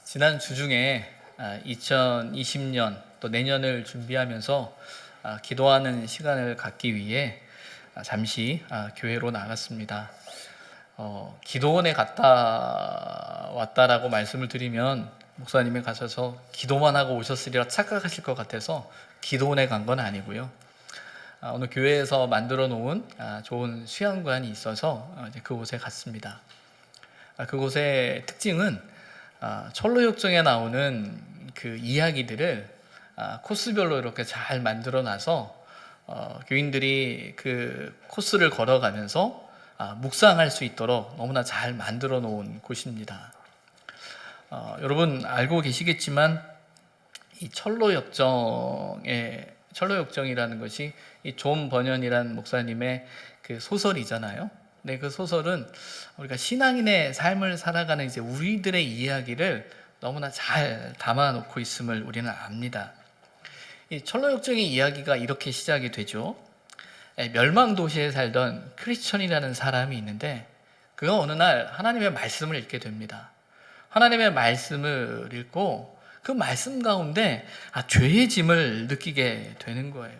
지난 주 중에 2020년 또 내년을 준비하면서 기도하는 시간을 갖기 위해 잠시 교회로 나갔습니다. 기도원에 갔다 왔다라고 말씀을 드리면 목사님이 가셔서 기도만 하고 오셨으리라 착각하실 것 같아서 기도원에 간 건 아니고요. 오늘 교회에서 만들어 놓은 좋은 수양관이 있어서 그곳에 갔습니다. 그곳의 특징은 철로역정에 나오는 그 이야기들을 코스별로 이렇게 잘 만들어 놔서 교인들이 그 코스를 걸어가면서 묵상할 수 있도록 너무나 잘 만들어 놓은 곳입니다. 여러분 알고 계시겠지만 이 철로역정이라는 것이 이 존 버년이라는 목사님의 그 소설이잖아요. 네, 그 소설은 우리가 신앙인의 삶을 살아가는 이제 우리들의 이야기를 너무나 잘 담아놓고 있음을 우리는 압니다. 이 철로역정의 이야기가 이렇게 시작이 되죠. 멸망 도시에 살던 크리스천이라는 사람이 있는데 그가 어느 날 하나님의 말씀을 읽게 됩니다. 하나님의 말씀을 읽고 그 말씀 가운데 죄의 짐을 느끼게 되는 거예요.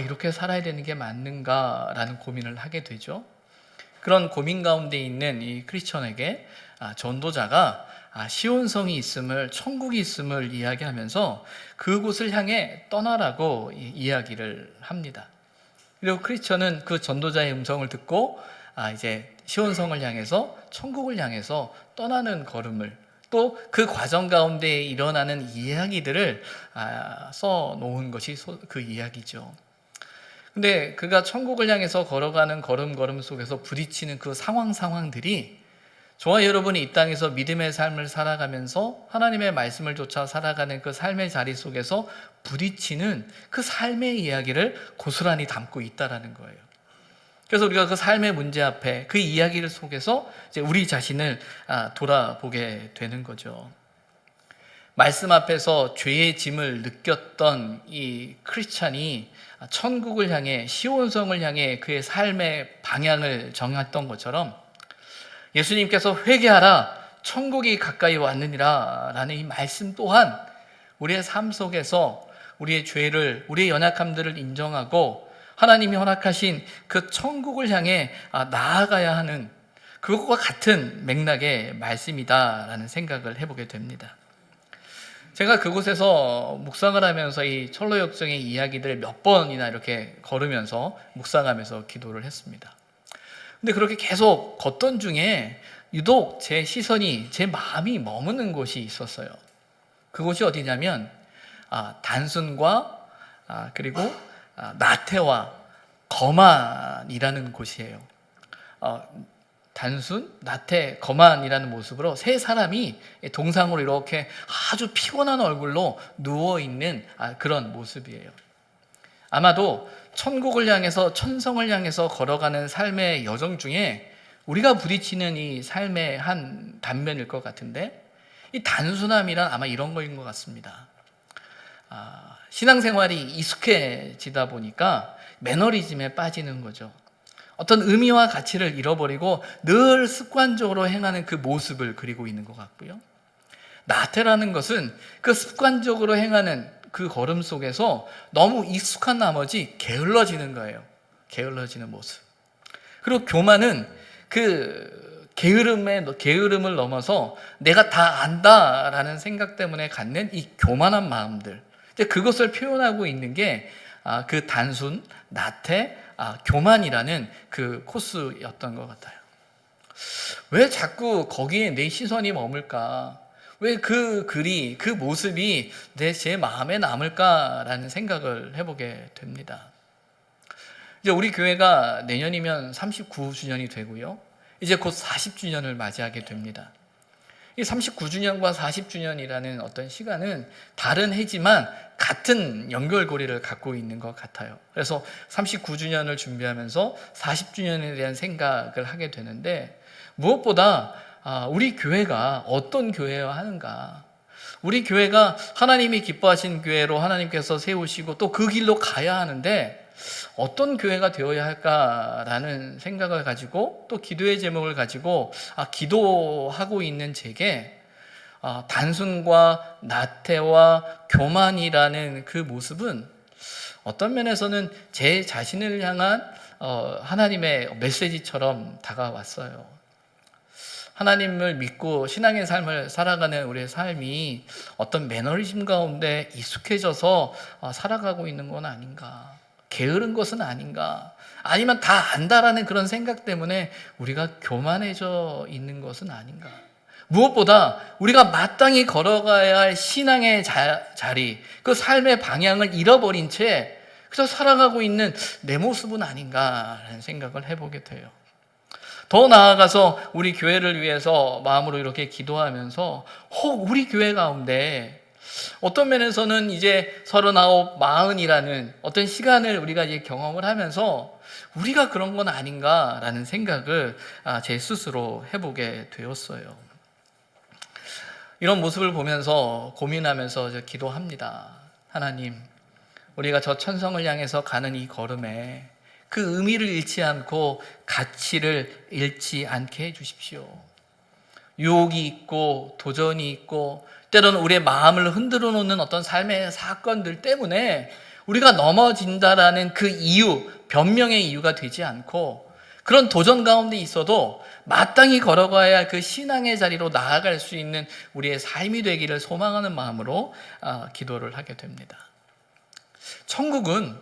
이렇게 살아야 되는 게 맞는가라는 고민을 하게 되죠. 그런 고민 가운데 있는 이 크리스천에게 전도자가 시온성이 있음을, 천국이 있음을 이야기하면서 그곳을 향해 떠나라고 이야기를 합니다. 그리고 크리스천은 그 전도자의 음성을 듣고 이제 시온성을 향해서, 천국을 향해서 떠나는 걸음을, 또 그 과정 가운데 일어나는 이야기들을 써 놓은 것이 그 이야기죠. 근데 그가 천국을 향해서 걸어가는 걸음 속에서 부딪히는 그 상황들이 저와 여러분이 이 땅에서 믿음의 삶을 살아가면서 하나님의 말씀을 쫓아 살아가는 그 삶의 자리 속에서 부딪히는 그 삶의 이야기를 고스란히 담고 있다라는 거예요. 그래서 우리가 그 삶의 문제 앞에 그 이야기를 속에서 이제 우리 자신을 돌아보게 되는 거죠. 말씀 앞에서 죄의 짐을 느꼈던 이 크리스찬이 천국을 향해, 시온성을 향해 그의 삶의 방향을 정했던 것처럼 예수님께서 회개하라, 천국이 가까이 왔느니라 라는 이 말씀 또한 우리의 삶 속에서 우리의 죄를, 우리의 연약함들을 인정하고 하나님이 허락하신 그 천국을 향해 나아가야 하는 그것과 같은 맥락의 말씀이다라는 생각을 해보게 됩니다. 제가 그곳에서 묵상을 하면서 이 철로역정의 이야기들을 몇 번이나 이렇게 걸으면서 묵상하면서 기도를 했습니다. 근데 그렇게 계속 걷던 중에 유독 제 시선이, 제 마음이 머무는 곳이 있었어요. 그곳이 어디냐면 단순과 그리고 나태와 거만이라는 곳이에요. 단순, 나태, 거만이라는 모습으로 세 사람이 동상으로 이렇게 아주 피곤한 얼굴로 누워있는 그런 모습이에요. 아마도 천국을 향해서, 천성을 향해서 걸어가는 삶의 여정 중에 우리가 부딪히는 이 삶의 한 단면일 것 같은데, 이 단순함이란 아마 이런 거인 것 같습니다. 신앙생활이 익숙해지다 보니까 매너리즘에 빠지는 거죠. 어떤 의미와 가치를 잃어버리고 늘 습관적으로 행하는 그 모습을 그리고 있는 것 같고요. 나태라는 것은 그 습관적으로 행하는 그 걸음 속에서 너무 익숙한 나머지 게을러지는 거예요. 게을러지는 모습. 그리고 교만은 그 게으름을 넘어서 내가 다 안다라는 생각 때문에 갖는 이 교만한 마음들. 그것을 표현하고 있는 게 그 단순, 나태, 교만이라는 그 코스였던 것 같아요. 왜 자꾸 거기에 내 시선이 머물까? 왜 그 글이, 그 모습이 제 마음에 남을까라는 생각을 해보게 됩니다. 이제 우리 교회가 내년이면 39주년이 되고요. 이제 곧 40주년을 맞이하게 됩니다. 이 39주년과 40주년이라는 어떤 시간은 다른 해지만 같은 연결고리를 갖고 있는 것 같아요. 그래서 39주년을 준비하면서 40주년에 대한 생각을 하게 되는데 무엇보다 우리 교회가 어떤 교회여야 하는가? 우리 교회가 하나님이 기뻐하신 교회로 하나님께서 세우시고 또 그 길로 가야 하는데 어떤 교회가 되어야 할까라는 생각을 가지고 또 기도의 제목을 가지고 기도하고 있는 제게 단순과 나태와 교만이라는 그 모습은 어떤 면에서는 제 자신을 향한 하나님의 메시지처럼 다가왔어요. 하나님을 믿고 신앙의 삶을 살아가는 우리의 삶이 어떤 매너리즘 가운데 익숙해져서 살아가고 있는 건 아닌가, 게으른 것은 아닌가, 아니면 다 안다라는 그런 생각 때문에 우리가 교만해져 있는 것은 아닌가. 무엇보다 우리가 마땅히 걸어가야 할 신앙의 자리, 그 삶의 방향을 잃어버린 채 그래서 살아가고 있는 내 모습은 아닌가라는 생각을 해보게 돼요. 더 나아가서 우리 교회를 위해서 마음으로 이렇게 기도하면서 혹 우리 교회 가운데 어떤 면에서는 이제 39, 40이라는 어떤 시간을 우리가 이제 경험을 하면서 우리가 그런 건 아닌가라는 생각을 제 스스로 해보게 되었어요. 이런 모습을 보면서 고민하면서 기도합니다. 하나님, 우리가 저 천성을 향해서 가는 이 걸음에 그 의미를 잃지 않고 가치를 잃지 않게 해주십시오. 유혹이 있고 도전이 있고 때로는 우리의 마음을 흔들어 놓는 어떤 삶의 사건들 때문에 우리가 넘어진다라는 그 이유, 변명의 이유가 되지 않고 그런 도전 가운데 있어도 마땅히 걸어가야 할 그 신앙의 자리로 나아갈 수 있는 우리의 삶이 되기를 소망하는 마음으로 기도를 하게 됩니다. 천국은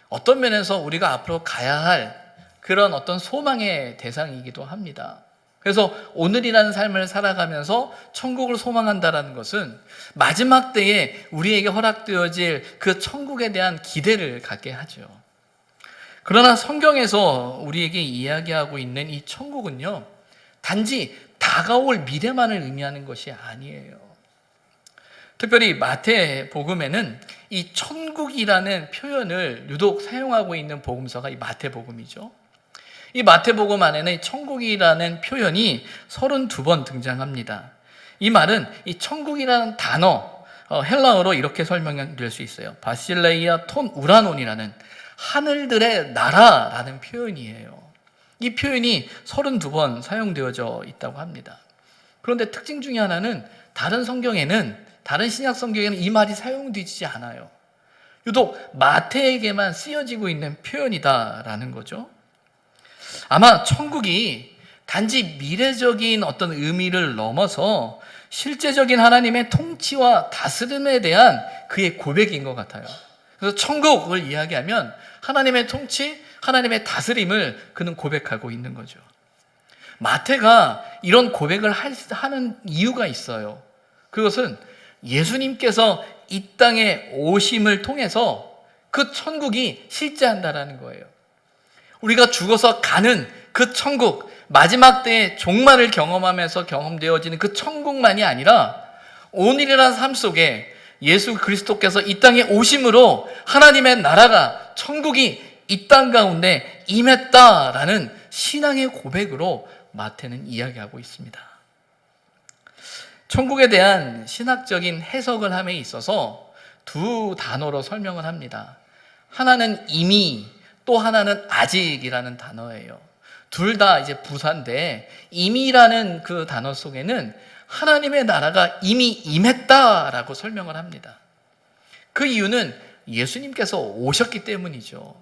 어떤 면에서 우리가 앞으로 가야 할 그런 어떤 소망의 대상이기도 합니다. 그래서 오늘이라는 삶을 살아가면서 천국을 소망한다는 것은 마지막 때에 우리에게 허락되어질 그 천국에 대한 기대를 갖게 하죠. 그러나 성경에서 우리에게 이야기하고 있는 이 천국은요, 단지 다가올 미래만을 의미하는 것이 아니에요. 특별히 마태복음에는 이 천국이라는 표현을 유독 사용하고 있는 복음서가 이 마태복음이죠. 이 마태복음 안에는 이 천국이라는 표현이 32번 등장합니다. 이 말은 이 천국이라는 단어, 헬라어로 이렇게 설명될 수 있어요. 바실레이아 톤 우라논이라는 하늘들의 나라라는 표현이에요. 이 표현이 32번 사용되어져 있다고 합니다. 그런데 특징 중에 하나는 다른 성경에는, 다른 신약 성경에는 이 말이 사용되지 않아요. 유독 마태에게만 쓰여지고 있는 표현이다라는 거죠. 아마 천국이 단지 미래적인 어떤 의미를 넘어서 실제적인 하나님의 통치와 다스림에 대한 그의 고백인 것 같아요. 그래서 천국을 이야기하면 하나님의 통치, 하나님의 다스림을 그는 고백하고 있는 거죠. 마태가 이런 고백을 하는 이유가 있어요. 그것은 예수님께서 이 땅에 오심을 통해서 그 천국이 실제한다라는 거예요. 우리가 죽어서 가는 그 천국, 마지막 때의 종말을 경험하면서 경험되어지는 그 천국만이 아니라 오늘이라는 삶 속에 예수 그리스도께서 이 땅에 오심으로 하나님의 나라가, 천국이 이 땅 가운데 임했다라는 신앙의 고백으로 마태는 이야기하고 있습니다. 천국에 대한 신학적인 해석을 함에 있어서 두 단어로 설명을 합니다. 하나는 이미, 또 하나는 아직이라는 단어예요. 둘 다 이제 부사인데 이미라는 그 단어 속에는 하나님의 나라가 이미 임했다라고 설명을 합니다. 그 이유는 예수님께서 오셨기 때문이죠.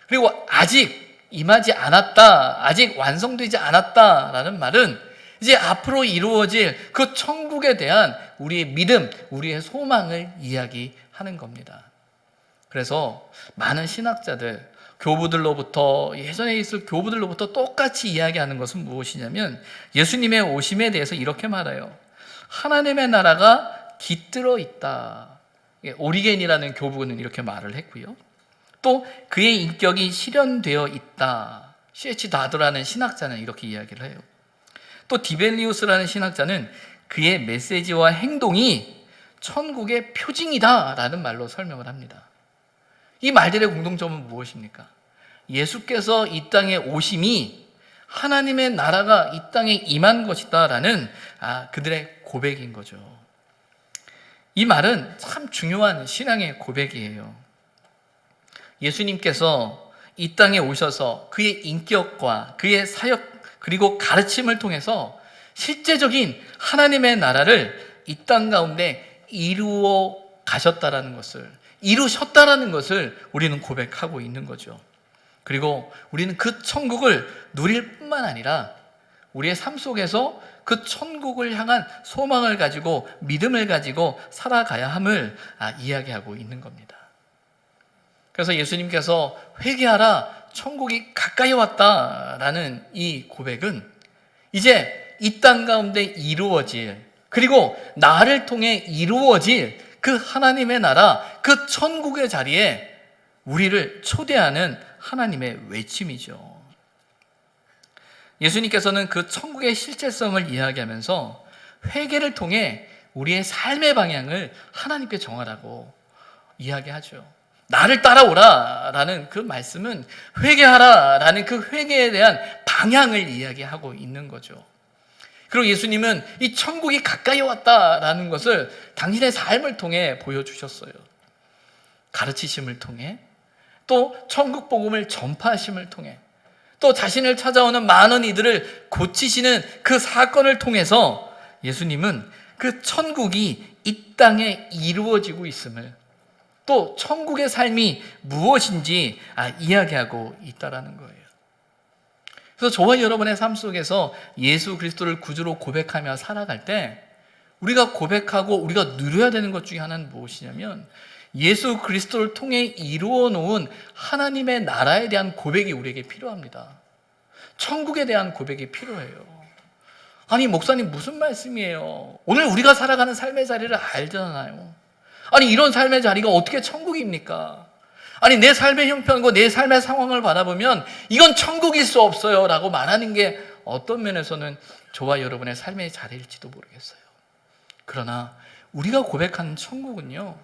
그리고 아직 임하지 않았다, 아직 완성되지 않았다라는 말은 이제 앞으로 이루어질 그 천국에 대한 우리의 믿음, 우리의 소망을 이야기하는 겁니다. 그래서 많은 신학자들, 교부들로부터, 예전에 있을 교부들로부터 똑같이 이야기하는 것은 무엇이냐면 예수님의 오심에 대해서 이렇게 말해요. 하나님의 나라가 깃들어 있다. 오리겐이라는 교부는 이렇게 말을 했고요. 또 그의 인격이 실현되어 있다. C.H. 다드라는 신학자는 이렇게 이야기를 해요. 또 디벨리우스라는 신학자는 그의 메시지와 행동이 천국의 표징이다라는 말로 설명을 합니다. 이 말들의 공통점은 무엇입니까? 예수께서 이 땅에 오심이 하나님의 나라가 이 땅에 임한 것이다라는 그들의 고백인 거죠. 이 말은 참 중요한 신앙의 고백이에요. 예수님께서 이 땅에 오셔서 그의 인격과 그의 사역 그리고 가르침을 통해서 실제적인 하나님의 나라를 이 땅 가운데 이루어 가셨다라는 것을, 이루셨다라는 것을 우리는 고백하고 있는 거죠. 그리고 우리는 그 천국을 누릴 뿐만 아니라 우리의 삶 속에서 그 천국을 향한 소망을 가지고 믿음을 가지고 살아가야 함을 이야기하고 있는 겁니다. 그래서 예수님께서 회개하라, 천국이 가까이 왔다라는 이 고백은 이제 이 땅 가운데 이루어질, 그리고 나를 통해 이루어질 그 하나님의 나라, 그 천국의 자리에 우리를 초대하는 하나님의 외침이죠. 예수님께서는 그 천국의 실제성을 이야기하면서 회개를 통해 우리의 삶의 방향을 하나님께 정하라고 이야기하죠. 나를 따라오라 라는 그 말씀은 회개하라 라는 그 회개에 대한 방향을 이야기하고 있는 거죠. 그리고 예수님은 이 천국이 가까이 왔다라는 것을 당신의 삶을 통해 보여주셨어요. 가르치심을 통해, 또 천국 복음을 전파하심을 통해, 또 자신을 찾아오는 많은 이들을 고치시는 그 사건을 통해서 예수님은 그 천국이 이 땅에 이루어지고 있음을, 또 천국의 삶이 무엇인지 이야기하고 있다라는 거예요. 그래서 저와 여러분의 삶 속에서 예수 그리스도를 구주로 고백하며 살아갈 때 우리가 고백하고 우리가 누려야 되는 것 중에 하나는 무엇이냐면 예수 그리스도를 통해 이루어 놓은 하나님의 나라에 대한 고백이 우리에게 필요합니다. 천국에 대한 고백이 필요해요. 아니, 목사님 무슨 말씀이에요? 오늘 우리가 살아가는 삶의 자리를 알잖아요. 아니, 이런 삶의 자리가 어떻게 천국입니까? 아니, 내 삶의 형편과 내 삶의 상황을 바라보면 이건 천국일 수 없어요 라고 말하는 게 어떤 면에서는 저와 여러분의 삶의 자리일지도 모르겠어요. 그러나 우리가 고백하는 천국은요,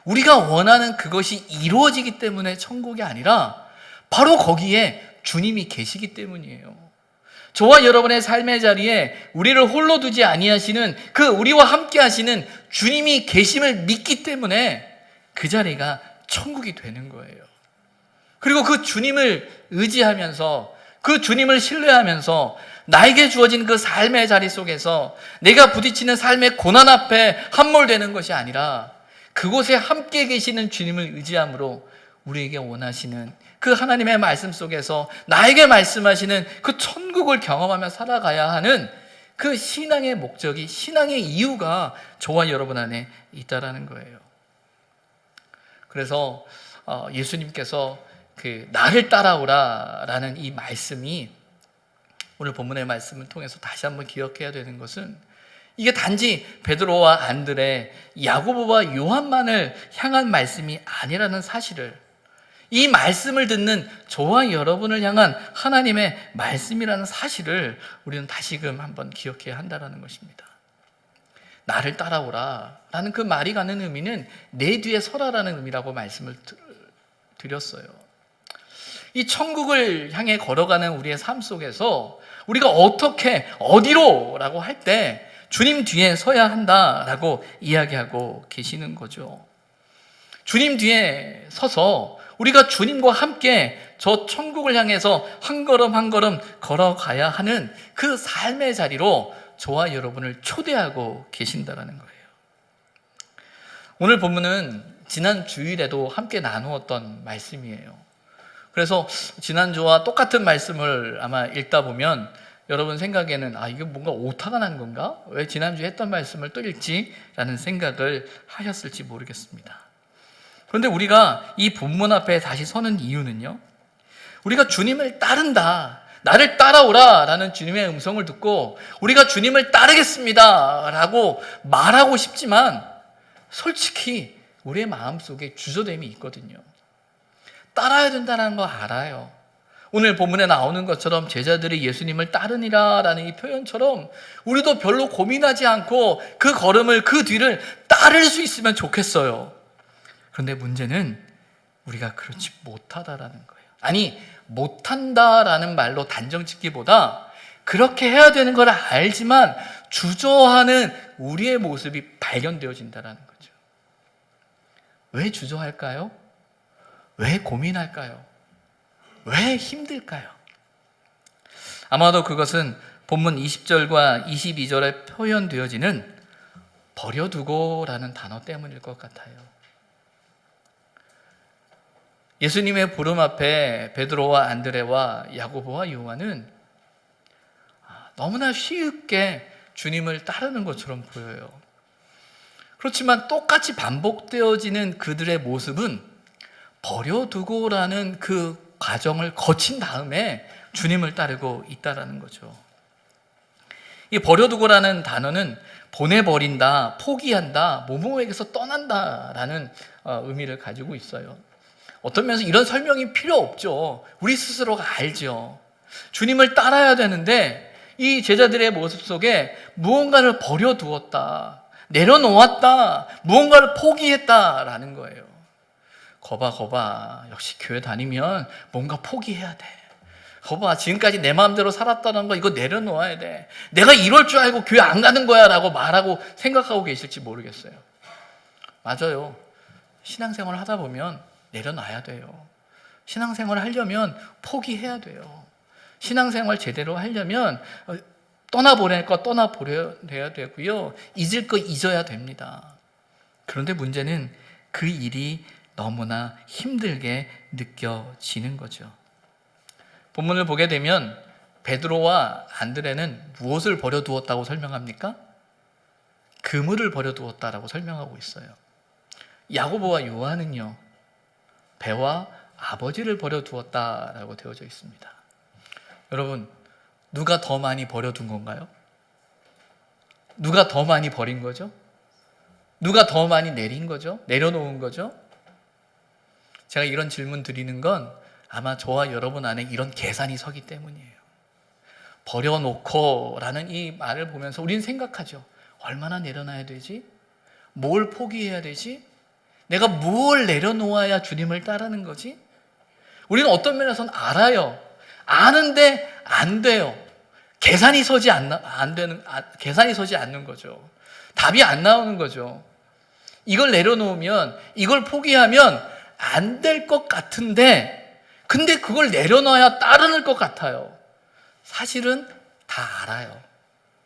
우리가 원하는 그것이 이루어지기 때문에 천국이 아니라 바로 거기에 주님이 계시기 때문이에요. 저와 여러분의 삶의 자리에 우리를 홀로 두지 아니하시는 그 우리와 함께 하시는 주님이 계심을 믿기 때문에 그 자리가 천국이 되는 거예요. 그리고 그 주님을 의지하면서, 그 주님을 신뢰하면서 나에게 주어진 그 삶의 자리 속에서 내가 부딪히는 삶의 고난 앞에 함몰되는 것이 아니라 그곳에 함께 계시는 주님을 의지함으로 우리에게 원하시는 그 하나님의 말씀 속에서 나에게 말씀하시는 그 천국을 경험하며 살아가야 하는 그 신앙의 목적이, 신앙의 이유가 저와 여러분 안에 있다라는 거예요. 그래서 예수님께서 그 나를 따라오라 라는 이 말씀이 오늘 본문의 말씀을 통해서 다시 한번 기억해야 되는 것은 이게 단지 베드로와 안드레, 야고보와 요한만을 향한 말씀이 아니라는 사실을, 이 말씀을 듣는 저와 여러분을 향한 하나님의 말씀이라는 사실을 우리는 다시금 한번 기억해야 한다는 것입니다. 나를 따라오라 라는 그 말이 갖는 의미는 내 뒤에 서라라는 의미라고 말씀을 드렸어요. 이 천국을 향해 걸어가는 우리의 삶 속에서 우리가 어떻게, 어디로 라고 할 때 주님 뒤에 서야 한다라고 이야기하고 계시는 거죠. 주님 뒤에 서서 우리가 주님과 함께 저 천국을 향해서 한 걸음 한 걸음 걸어가야 하는 그 삶의 자리로 저와 여러분을 초대하고 계신다라는 거예요. 오늘 본문은 지난 주일에도 함께 나누었던 말씀이에요. 그래서 지난주와 똑같은 말씀을 아마 읽다 보면 여러분 생각에는 이게 뭔가 오타가 난 건가? 왜 지난주에 했던 말씀을 또 읽지라는 생각을 하셨을지 모르겠습니다. 그런데 우리가 이 본문 앞에 다시 서는 이유는요, 우리가 주님을 따른다, 나를 따라오라 라는 주님의 음성을 듣고 우리가 주님을 따르겠습니다 라고 말하고 싶지만 솔직히 우리의 마음속에 주저됨이 있거든요. 따라야 된다는 거 알아요. 오늘 본문에 나오는 것처럼 제자들이 예수님을 따르니라 라는 이 표현처럼 우리도 별로 고민하지 않고 그 걸음을, 그 뒤를 따를 수 있으면 좋겠어요. 그런데 문제는 우리가 그렇지 못하다라는 거예요. 아니, 못한다라는 말로 단정 짓기보다 그렇게 해야 되는 걸 알지만 주저하는 우리의 모습이 발견되어진다는 거죠. 왜 주저할까요? 왜 고민할까요? 왜 힘들까요? 아마도 그것은 본문 20절과 22절에 표현되어지는 버려두고라는 단어 때문일 것 같아요. 예수님의 부름 앞에 베드로와 안드레와 야고보와 요한은 너무나 쉽게 주님을 따르는 것처럼 보여요. 그렇지만 똑같이 반복되어지는 그들의 모습은 버려두고라는 그 과정을 거친 다음에 주님을 따르고 있다라는 거죠. 이 버려두고라는 단어는 보내버린다, 포기한다, 모모에게서 떠난다라는 의미를 가지고 있어요. 어떤 면에서 이런 설명이 필요 없죠. 우리 스스로가 알죠. 주님을 따라야 되는데 이 제자들의 모습 속에 무언가를 버려두었다, 내려놓았다, 무언가를 포기했다라는 거예요. 거봐. 역시 교회 다니면 뭔가 포기해야 돼. 거봐, 지금까지 내 마음대로 살았다는 거 이거 내려놓아야 돼. 내가 이럴 줄 알고 교회 안 가는 거야 라고 말하고 생각하고 계실지 모르겠어요. 맞아요. 신앙생활을 하다 보면 내려놔야 돼요. 신앙생활을 하려면 포기해야 돼요. 신앙생활 제대로 하려면 떠나보낼 거 떠나버려야 되고요. 잊을 거 잊어야 됩니다. 그런데 문제는 그 일이 너무나 힘들게 느껴지는 거죠. 본문을 보게 되면 베드로와 안드레는 무엇을 버려두었다고 설명합니까? 그물을 버려두었다라고 설명하고 있어요. 야고보와 요한은요, 배와 아버지를 버려두었다라고 되어져 있습니다. 여러분, 누가 더 많이 버려둔 건가요? 누가 더 많이 버린 거죠? 누가 더 많이 내린 거죠? 내려놓은 거죠? 제가 이런 질문 드리는 건 아마 저와 여러분 안에 이런 계산이 서기 때문이에요. 버려놓고 라는 이 말을 보면서 우리는 생각하죠. 얼마나 내려놔야 되지? 뭘 포기해야 되지? 내가 뭘 내려놓아야 주님을 따르는 거지? 우리는 어떤 면에서는 알아요. 아는데 안 돼요. 계산이 서지 않는 거죠. 답이 안 나오는 거죠. 이걸 내려놓으면, 이걸 포기하면 안 될 것 같은데, 근데 그걸 내려놔야 따르는 것 같아요. 사실은 다 알아요.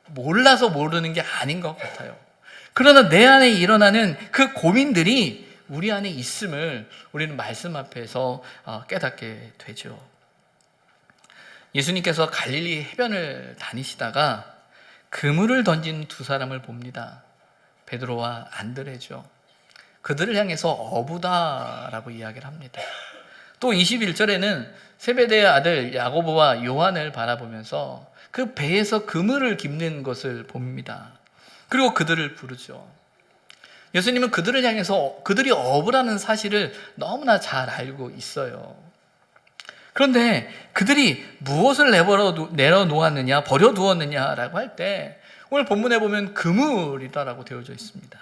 몰라서 모르는 게 아닌 것 같아요. 그러나 내 안에 일어나는 그 고민들이 우리 안에 있음을 우리는 말씀 앞에서 깨닫게 되죠. 예수님께서 갈릴리 해변을 다니시다가 그물을 던진 두 사람을 봅니다. 베드로와 안드레죠. 그들을 향해서 어부다라고 이야기를 합니다. 또 21절에는 세베대의 아들 야고보와 요한을 바라보면서 그 배에서 그물을 깁는 것을 봅니다. 그리고 그들을 부르죠. 예수님은 그들을 향해서 그들이 어부라는 사실을 너무나 잘 알고 있어요. 그런데 그들이 무엇을 내려놓았느냐, 버려두었느냐라고 할 때 오늘 본문에 보면 그물이다라고 되어져 있습니다.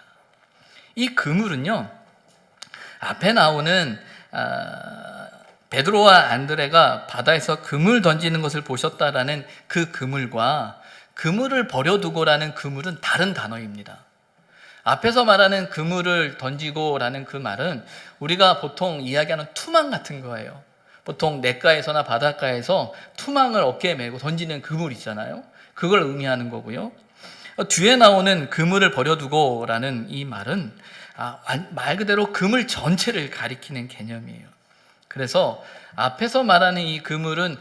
이 그물은요, 앞에 나오는 베드로와 안드레가 바다에서 그물 던지는 것을 보셨다라는 그 그물과 그물을 버려두고라는 그물은 다른 단어입니다. 앞에서 말하는 그물을 던지고라는 그 말은 우리가 보통 이야기하는 투망 같은 거예요. 보통 냇가에서나 바닷가에서 투망을 어깨에 메고 던지는 그물 있잖아요. 그걸 의미하는 거고요. 뒤에 나오는 그물을 버려두고라는 이 말은 말 그대로 그물 전체를 가리키는 개념이에요. 그래서 앞에서 말하는 이 그물은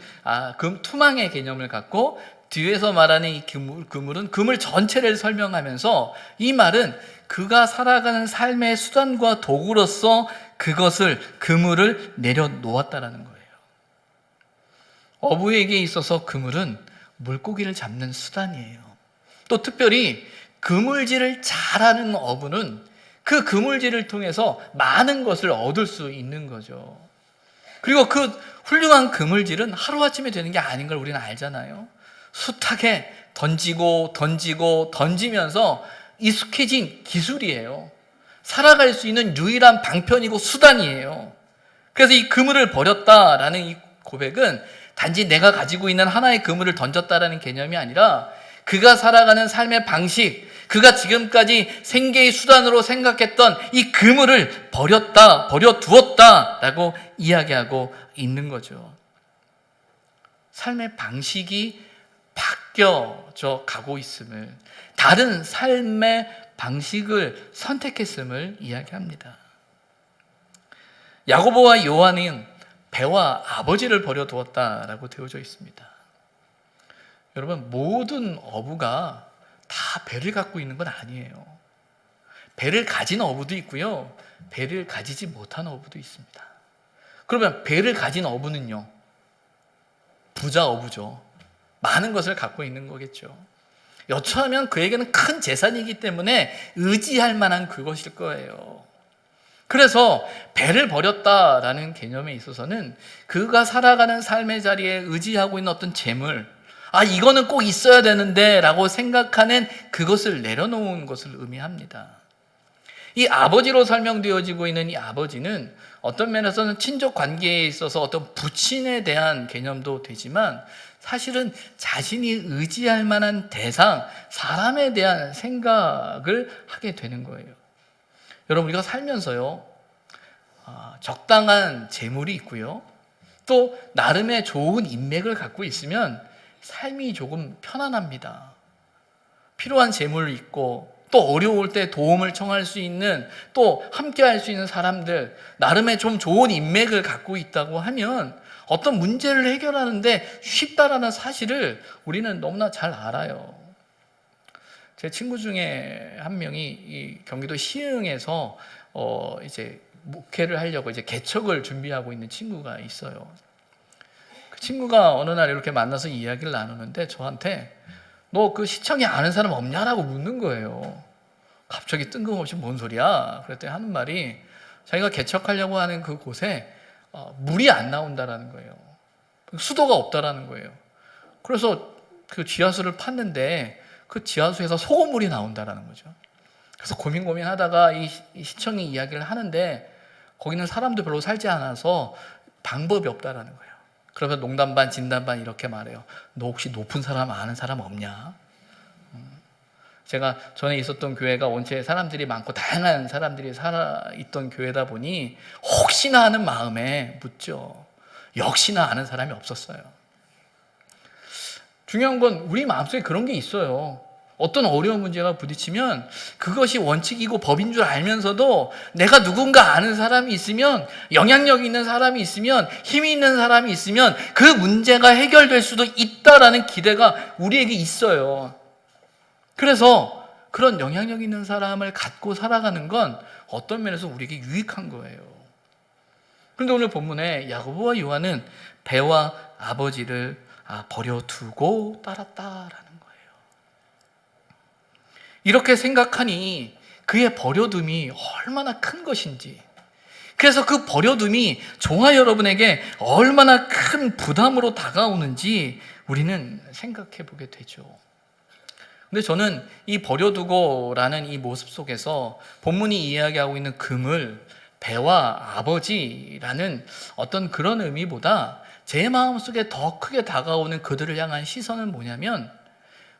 투망의 개념을 갖고 뒤에서 말하는 이 그물은 그물 전체를 설명하면서 이 말은 그가 살아가는 삶의 수단과 도구로서 그것을 그물을 내려놓았다라는 거예요. 어부에게 있어서 그물은 물고기를 잡는 수단이에요. 또 특별히 그물질을 잘하는 어부는 그 그물질을 통해서 많은 것을 얻을 수 있는 거죠. 그리고 그 훌륭한 그물질은 하루아침에 되는 게 아닌 걸 우리는 알잖아요. 숱하게 던지면서 익숙해진 기술이에요. 살아갈 수 있는 유일한 방편이고 수단이에요. 그래서 이 그물을 버렸다라는 이 고백은 단지 내가 가지고 있는 하나의 그물을 던졌다라는 개념이 아니라 그가 살아가는 삶의 방식, 그가 지금까지 생계의 수단으로 생각했던 이 그물을 버려두었다라고 이야기하고 있는 거죠. 삶의 방식이 바뀌어져 가고 있음을, 다른 삶의 방식을 선택했음을 이야기합니다. 야고보와 요한은 배와 아버지를 버려두었다라고 되어져 있습니다. 여러분, 모든 어부가 다 배를 갖고 있는 건 아니에요. 배를 가진 어부도 있고요, 배를 가지지 못한 어부도 있습니다. 그러면 배를 가진 어부는요, 부자 어부죠. 많은 것을 갖고 있는 거겠죠. 여차하면 그에게는 큰 재산이기 때문에 의지할 만한 그것일 거예요. 그래서 배를 버렸다라는 개념에 있어서는 그가 살아가는 삶의 자리에 의지하고 있는 어떤 재물, 이거는 꼭 있어야 되는데 라고 생각하는 그것을 내려놓은 것을 의미합니다. 이 아버지로 설명되어지고 있는 이 아버지는 어떤 면에서는 친족 관계에 있어서 어떤 부친에 대한 개념도 되지만, 사실은 자신이 의지할 만한 대상, 사람에 대한 생각을 하게 되는 거예요. 여러분, 우리가 살면서요, 적당한 재물이 있고요, 또 나름의 좋은 인맥을 갖고 있으면 삶이 조금 편안합니다. 필요한 재물이 있고, 또 어려울 때 도움을 청할 수 있는, 또 함께 할 수 있는 사람들, 나름의 좀 좋은 인맥을 갖고 있다고 하면 어떤 문제를 해결하는데 쉽다라는 사실을 우리는 너무나 잘 알아요. 제 친구 중에 한 명이 이 경기도 시흥에서 이제 목회를 하려고 이제 개척을 준비하고 있는 친구가 있어요. 그 친구가 어느 날 이렇게 만나서 이야기를 나누는데 저한테 너 그 시청에 아는 사람 없냐라고 묻는 거예요. 갑자기 뜬금없이 뭔 소리야? 그랬더니 하는 말이 자기가 개척하려고 하는 그 곳에 물이 안 나온다라는 거예요. 수도가 없다라는 거예요. 그래서 그 지하수를 팠는데 그 지하수에서 소금물이 나온다라는 거죠. 그래서 고민하다가 이 시청이 이야기를 하는데 거기는 사람도 별로 살지 않아서 방법이 없다라는 거예요. 그러면 농담 반 진담 반 이렇게 말해요. 너 혹시 높은 사람 아는 사람 없냐? 제가 전에 있었던 교회가 원체 사람들이 많고 다양한 사람들이 살아있던 교회다 보니 혹시나 하는 마음에 묻죠. 역시나 아는 사람이 없었어요. 중요한 건 우리 마음속에 그런 게 있어요. 어떤 어려운 문제가 부딪히면 그것이 원칙이고 법인 줄 알면서도 내가 누군가 아는 사람이 있으면, 영향력 있는 사람이 있으면, 힘이 있는 사람이 있으면 그 문제가 해결될 수도 있다라는 기대가 우리에게 있어요. 그래서 그런 영향력 있는 사람을 갖고 살아가는 건 어떤 면에서 우리에게 유익한 거예요. 그런데 오늘 본문에 야고보와 요한은 배와 아버지를 버려두고 따랐다라는 거예요. 이렇게 생각하니 그의 버려둠이 얼마나 큰 것인지, 그래서 그 버려둠이 종아 여러분에게 얼마나 큰 부담으로 다가오는지 우리는 생각해 보게 되죠. 근데 저는 이 버려두고라는 이 모습 속에서 본문이 이야기하고 있는 그물, 배와 아버지라는 어떤 그런 의미보다 제 마음속에 더 크게 다가오는 그들을 향한 시선은 뭐냐면,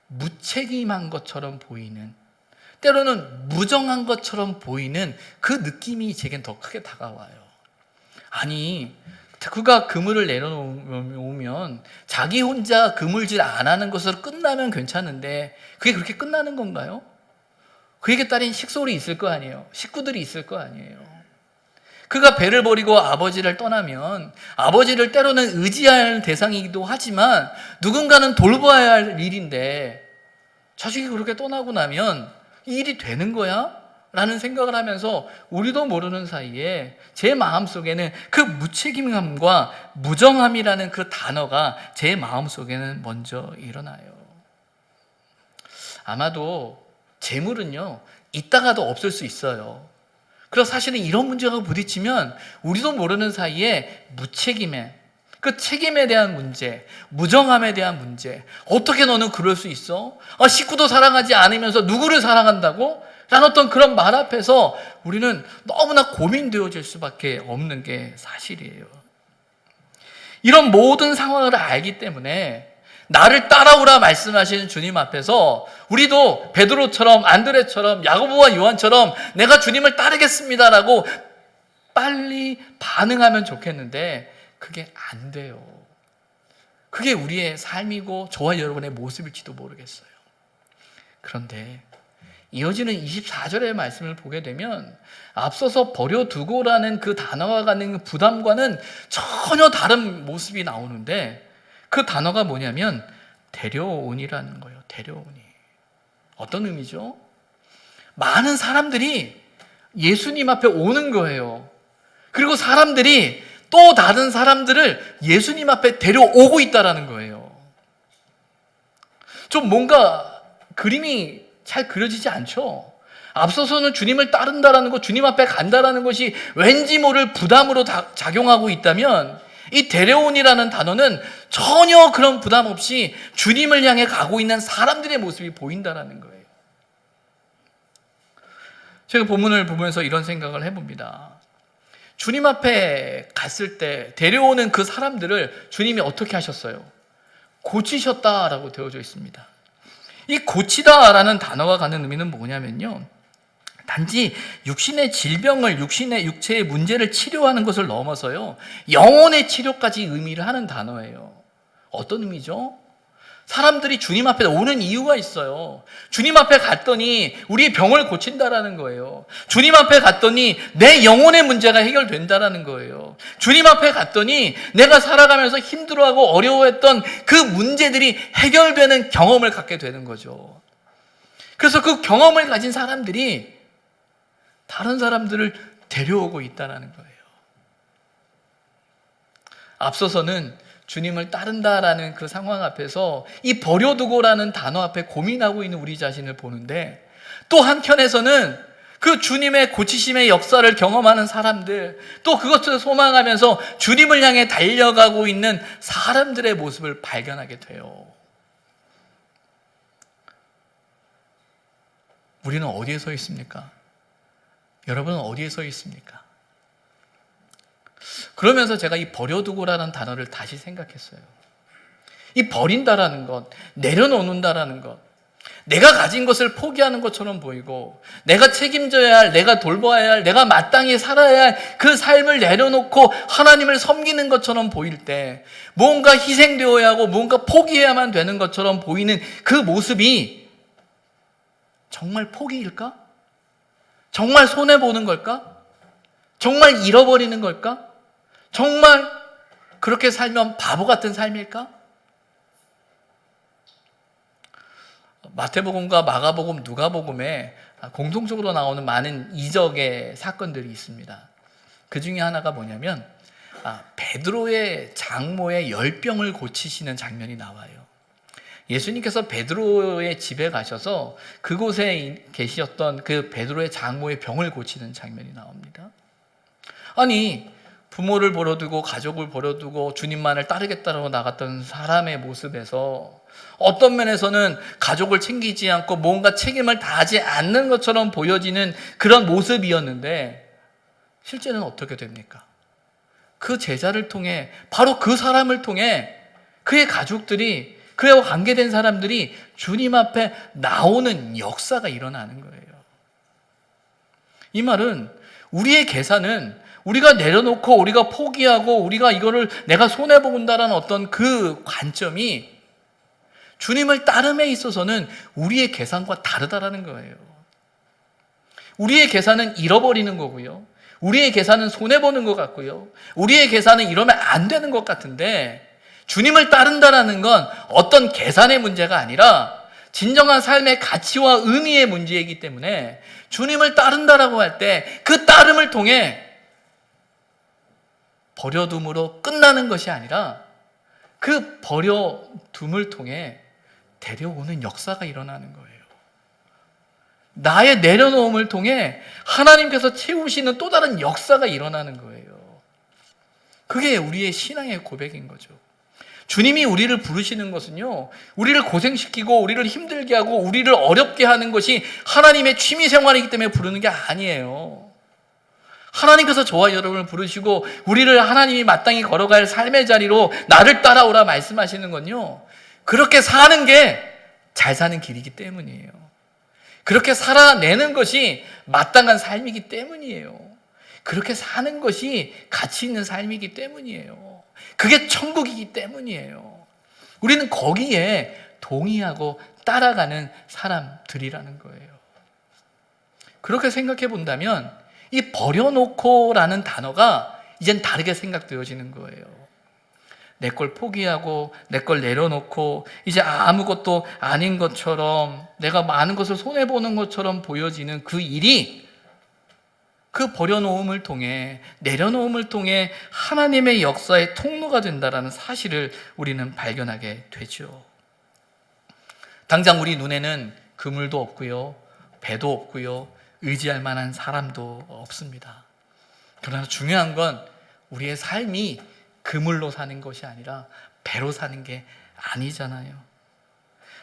무책임한 것처럼 보이는, 때로는 무정한 것처럼 보이는 그 느낌이 제겐 더 크게 다가와요. 아니, 그가 그물을 내려놓으면 자기 혼자 그물질 안 하는 것으로 끝나면 괜찮은데 그게 그렇게 끝나는 건가요? 그에게 따른 식솔이 있을 거 아니에요. 식구들이 있을 거 아니에요. 그가 배를 버리고 아버지를 떠나면 아버지를 때로는 의지할 대상이기도 하지만 누군가는 돌봐야 할 일인데, 자식이 그렇게 떠나고 나면 이 일이 되는 거야? 라는 생각을 하면서 우리도 모르는 사이에 제 마음속에는 그 무책임함과 무정함이라는 그 단어가 제 마음속에는 먼저 일어나요. 아마도 재물은요, 있다가도 없을 수 있어요. 그래서 사실은 이런 문제가 부딪히면 우리도 모르는 사이에 무책임해, 그 책임에 대한 문제, 무정함에 대한 문제, 어떻게 너는 그럴 수 있어? 식구도 사랑하지 않으면서 누구를 사랑한다고? 라는 어떤 그런 말 앞에서 우리는 너무나 고민되어질 수밖에 없는 게 사실이에요. 이런 모든 상황을 알기 때문에 나를 따라오라 말씀하시는 주님 앞에서 우리도 베드로처럼, 안드레처럼, 야고보와 요한처럼 내가 주님을 따르겠습니다라고 빨리 반응하면 좋겠는데 그게 안 돼요. 그게 우리의 삶이고 저와 여러분의 모습일지도 모르겠어요. 그런데 이어지는 24절의 말씀을 보게 되면 앞서서 버려두고라는 그 단어가 갖는 부담과는 전혀 다른 모습이 나오는데, 그 단어가 뭐냐면 데려오니라는 거예요. 데려오니. 어떤 의미죠? 많은 사람들이 예수님 앞에 오는 거예요. 그리고 사람들이 또 다른 사람들을 예수님 앞에 데려오고 있다라는 거예요. 좀 뭔가 그림이 잘 그려지지 않죠? 앞서서는 주님을 따른다라는 것, 주님 앞에 간다라는 것이 왠지 모를 부담으로 작용하고 있다면, 이 데려온이라는 단어는 전혀 그런 부담 없이 주님을 향해 가고 있는 사람들의 모습이 보인다라는 거예요. 제가 본문을 보면서 이런 생각을 해봅니다. 주님 앞에 갔을 때 데려오는 그 사람들을 주님이 어떻게 하셨어요? 고치셨다라고 되어져 있습니다. 이 고치다라는 단어가 갖는 의미는 뭐냐면요, 단지 육신의 질병을, 육체의 문제를 치료하는 것을 넘어서요, 영혼의 치료까지 의미를 하는 단어예요. 어떤 의미죠? 사람들이 주님 앞에 오는 이유가 있어요. 주님 앞에 갔더니 우리의 병을 고친다라는 거예요. 주님 앞에 갔더니 내 영혼의 문제가 해결된다라는 거예요. 주님 앞에 갔더니 내가 살아가면서 힘들어하고 어려워했던 그 문제들이 해결되는 경험을 갖게 되는 거죠. 그래서 그 경험을 가진 사람들이 다른 사람들을 데려오고 있다는 거예요. 앞서서는 주님을 따른다라는 그 상황 앞에서 이 버려두고라는 단어 앞에 고민하고 있는 우리 자신을 보는데, 또 한편에서는 그 주님의 고치심의 역사를 경험하는 사람들, 또 그것을 소망하면서 주님을 향해 달려가고 있는 사람들의 모습을 발견하게 돼요. 우리는 어디에 서 있습니까? 여러분은 어디에 서 있습니까? 그러면서 제가 이 버려두고라는 단어를 다시 생각했어요. 이 버린다라는 것, 내려놓는다라는 것, 내가 가진 것을 포기하는 것처럼 보이고, 내가 책임져야 할, 내가 돌봐야 할, 내가 마땅히 살아야 할 그 삶을 내려놓고 하나님을 섬기는 것처럼 보일 때, 뭔가 희생되어야 하고 뭔가 포기해야만 되는 것처럼 보이는 그 모습이 정말 포기일까? 정말 손해보는 걸까? 정말 잃어버리는 걸까? 정말 그렇게 살면 바보 같은 삶일까? 마태복음과 마가복음, 누가복음에 공통적으로 나오는 많은 이적의 사건들이 있습니다. 그 중에 하나가 뭐냐면 베드로의 장모의 열병을 고치시는 장면이 나와요. 예수님께서 베드로의 집에 가셔서 그곳에 계셨던 그 베드로의 장모의 병을 고치는 장면이 나옵니다. 아니, 부모를 버려두고 가족을 버려두고 주님만을 따르겠다고 나갔던 사람의 모습에서 어떤 면에서는 가족을 챙기지 않고 뭔가 책임을 다하지 않는 것처럼 보여지는 그런 모습이었는데, 실제는 어떻게 됩니까? 그 제자를 통해, 바로 그 사람을 통해 그의 가족들이, 그와 관계된 사람들이 주님 앞에 나오는 역사가 일어나는 거예요. 이 말은 우리의 계산은 우리가 내려놓고 우리가 포기하고 우리가 이거를 내가 손해본다라는 어떤 그 관점이 주님을 따름에 있어서는 우리의 계산과 다르다라는 거예요. 우리의 계산은 잃어버리는 거고요. 우리의 계산은 손해보는 것 같고요. 우리의 계산은 이러면 안 되는 것 같은데, 주님을 따른다라는 건 어떤 계산의 문제가 아니라 진정한 삶의 가치와 의미의 문제이기 때문에, 주님을 따른다라고 할 때 그 따름을 통해 버려둠으로 끝나는 것이 아니라 그 버려둠을 통해 데려오는 역사가 일어나는 거예요. 나의 내려놓음을 통해 하나님께서 채우시는 또 다른 역사가 일어나는 거예요. 그게 우리의 신앙의 고백인 거죠. 주님이 우리를 부르시는 것은요, 우리를 고생시키고 우리를 힘들게 하고 우리를 어렵게 하는 것이 하나님의 취미 생활이기 때문에 부르는 게 아니에요. 하나님께서 저와 여러분을 부르시고 우리를 하나님이 마땅히 걸어갈 삶의 자리로 나를 따라오라 말씀하시는 건요, 그렇게 사는 게 잘 사는 길이기 때문이에요. 그렇게 살아내는 것이 마땅한 삶이기 때문이에요. 그렇게 사는 것이 가치 있는 삶이기 때문이에요. 그게 천국이기 때문이에요. 우리는 거기에 동의하고 따라가는 사람들이라는 거예요. 그렇게 생각해 본다면 이 버려놓고라는 단어가 이젠 다르게 생각되어지는 거예요. 내 걸 포기하고 내 걸 내려놓고 이제 아무것도 아닌 것처럼, 내가 많은 것을 손해보는 것처럼 보여지는 그 일이, 그 버려놓음을 통해, 내려놓음을 통해 하나님의 역사의 통로가 된다는 사실을 우리는 발견하게 되죠. 당장 우리 눈에는 그물도 없고요, 배도 없고요, 의지할 만한 사람도 없습니다. 그러나 중요한 건 우리의 삶이 그물로 사는 것이 아니라 배로 사는 게 아니잖아요.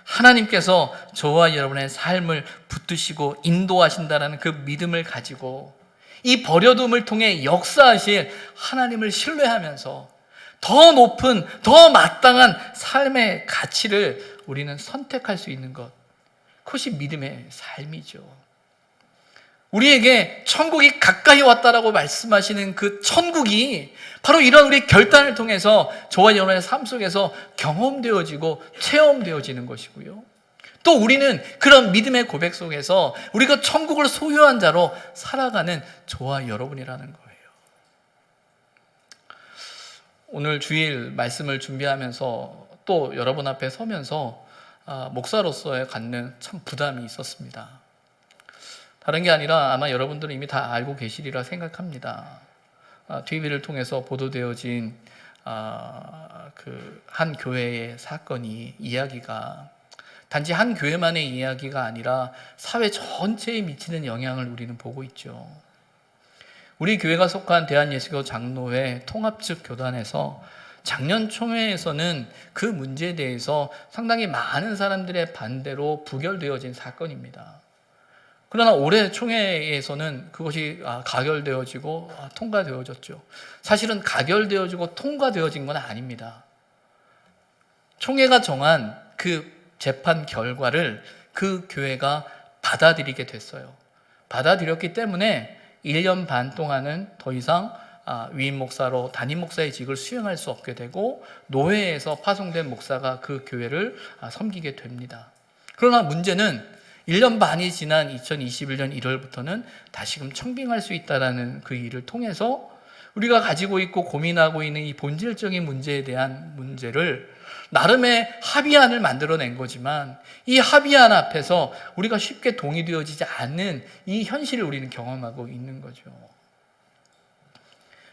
하나님께서 저와 여러분의 삶을 붙드시고 인도하신다는 그 믿음을 가지고 이 버려둠을 통해 역사하실 하나님을 신뢰하면서 더 높은, 더 마땅한 삶의 가치를 우리는 선택할 수 있는 것, 그것이 믿음의 삶이죠. 우리에게 천국이 가까이 왔다라고 말씀하시는 그 천국이 바로 이런 우리 결단을 통해서 저와 여러분의 삶 속에서 경험되어지고 체험되어지는 것이고요. 또 우리는 그런 믿음의 고백 속에서 우리가 천국을 소유한 자로 살아가는 저와 여러분이라는 거예요. 오늘 주일 말씀을 준비하면서 또 여러분 앞에 서면서 목사로서의 갖는 참 부담이 있었습니다. 다른 게 아니라 아마 여러분들은 이미 다 알고 계시리라 생각합니다. TV를 통해서 보도되어진 그 한 교회의 사건이, 이야기가 단지 한 교회만의 이야기가 아니라 사회 전체에 미치는 영향을 우리는 보고 있죠. 우리 교회가 속한 대한예수교 장로회 통합측 교단에서 작년 총회에서는 그 문제에 대해서 상당히 많은 사람들의 반대로 부결되어진 사건입니다. 그러나 올해 총회에서는 그것이 가결되어지고 통과되어졌죠. 사실은 가결되어지고 통과되어진 건 아닙니다. 총회가 정한 그 재판 결과를 그 교회가 받아들이게 됐어요. 받아들였기 때문에 1년 반 동안은 더 이상 위임 목사로 담임 목사의 직을 수행할 수 없게 되고 노회에서 파송된 목사가 그 교회를 섬기게 됩니다. 그러나 문제는 1년 반이 지난 2021년 1월부터는 다시금 청빙할 수 있다는 그 일을 통해서 우리가 가지고 있고 고민하고 있는 이 본질적인 문제에 대한 문제를 나름의 합의안을 만들어낸 거지만 이 합의안 앞에서 우리가 쉽게 동의되어지지 않는 이 현실을 우리는 경험하고 있는 거죠.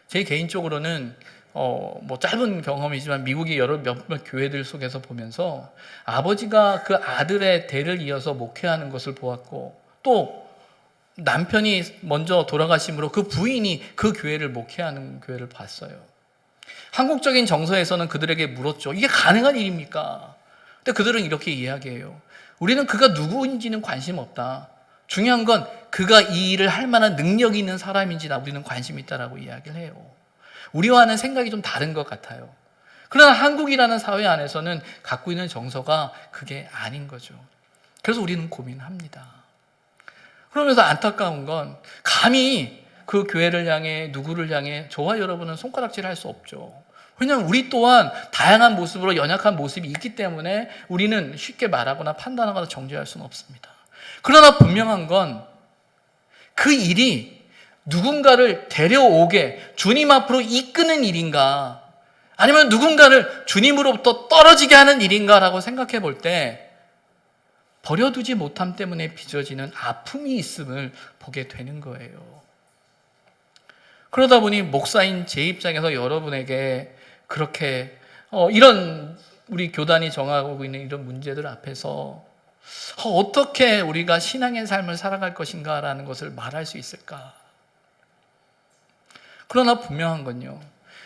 제 개인적으로는 짧은 경험이지만 미국의 몇몇 교회들 속에서 보면서 아버지가 그 아들의 대를 이어서 목회하는 것을 보았고, 또 남편이 먼저 돌아가심으로 그 부인이 그 교회를 목회하는 교회를 봤어요. 한국적인 정서에서는 그들에게 물었죠. 이게 가능한 일입니까? 근데 그들은 이렇게 이야기해요. 우리는 그가 누구인지는 관심 없다. 중요한 건 그가 이 일을 할 만한 능력이 있는 사람인지 우리는 관심이 있다라고 이야기를 해요. 우리와는 생각이 좀 다른 것 같아요. 그러나 한국이라는 사회 안에서는 갖고 있는 정서가 그게 아닌 거죠. 그래서 우리는 고민합니다. 그러면서 안타까운 건 감히 그 교회를 향해, 누구를 향해 저와 여러분은 손가락질 할 수 없죠. 왜냐하면 우리 또한 다양한 모습으로 연약한 모습이 있기 때문에 우리는 쉽게 말하거나 판단하거나 정죄할 수는 없습니다. 그러나 분명한 건 그 일이 누군가를 데려오게 주님 앞으로 이끄는 일인가, 아니면 누군가를 주님으로부터 떨어지게 하는 일인가라고 생각해 볼 때 버려두지 못함 때문에 빚어지는 아픔이 있음을 보게 되는 거예요. 그러다 보니 목사인 제 입장에서 여러분에게 그렇게 이런 우리 교단이 정하고 있는 이런 문제들 앞에서 어떻게 우리가 신앙의 삶을 살아갈 것인가라는 것을 말할 수 있을까? 그러나 분명한 건요,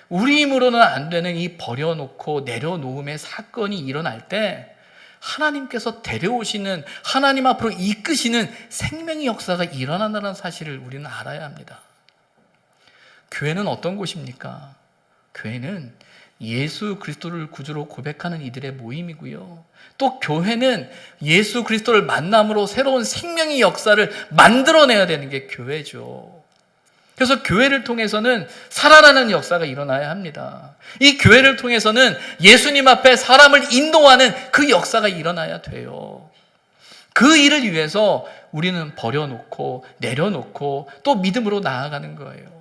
우리 힘으로는 안 되는 이 버려놓고 내려놓음의 사건이 일어날 때 하나님께서 데려오시는, 하나님 앞으로 이끄시는 생명의 역사가 일어난다는 사실을 우리는 알아야 합니다. 교회는 어떤 곳입니까? 교회는 예수 그리스도를 구주로 고백하는 이들의 모임이고요. 또 교회는 예수 그리스도를 만남으로 새로운 생명의 역사를 만들어내야 되는 게 교회죠. 그래서 교회를 통해서는 살아나는 역사가 일어나야 합니다. 이 교회를 통해서는 예수님 앞에 사람을 인도하는 그 역사가 일어나야 돼요. 그 일을 위해서 우리는 버려놓고 내려놓고 또 믿음으로 나아가는 거예요.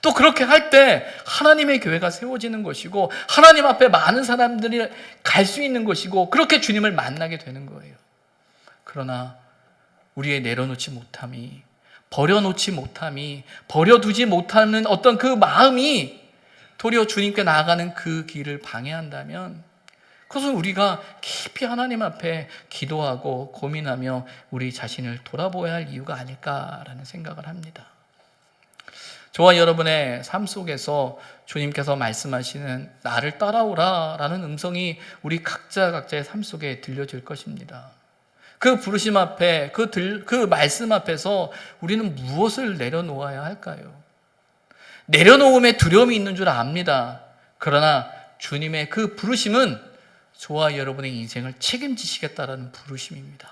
또 그렇게 할 때 하나님의 교회가 세워지는 것이고 하나님 앞에 많은 사람들이 갈 수 있는 것이고 그렇게 주님을 만나게 되는 거예요. 그러나 우리의 내려놓지 못함이, 버려놓지 못함이, 버려두지 못하는 어떤 그 마음이 도리어 주님께 나아가는 그 길을 방해한다면 그것은 우리가 깊이 하나님 앞에 기도하고 고민하며 우리 자신을 돌아보아야 할 이유가 아닐까라는 생각을 합니다. 저와 여러분의 삶 속에서 주님께서 말씀하시는 나를 따라오라 라는 음성이 우리 각자의 삶 속에 들려질 것입니다. 그 부르심 앞에, 그 말씀 앞에서 우리는 무엇을 내려놓아야 할까요? 내려놓음에 두려움이 있는 줄 압니다. 그러나 주님의 그 부르심은 저와 여러분의 인생을 책임지시겠다라는 부르심입니다.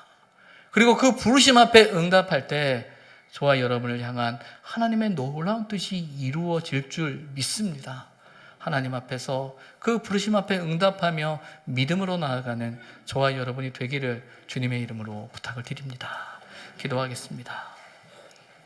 그리고 그 부르심 앞에 응답할 때 저와 여러분을 향한 하나님의 놀라운 뜻이 이루어질 줄 믿습니다. 하나님 앞에서 그 부르심 앞에 응답하며 믿음으로 나아가는 저와 여러분이 되기를 주님의 이름으로 부탁을 드립니다. 기도하겠습니다.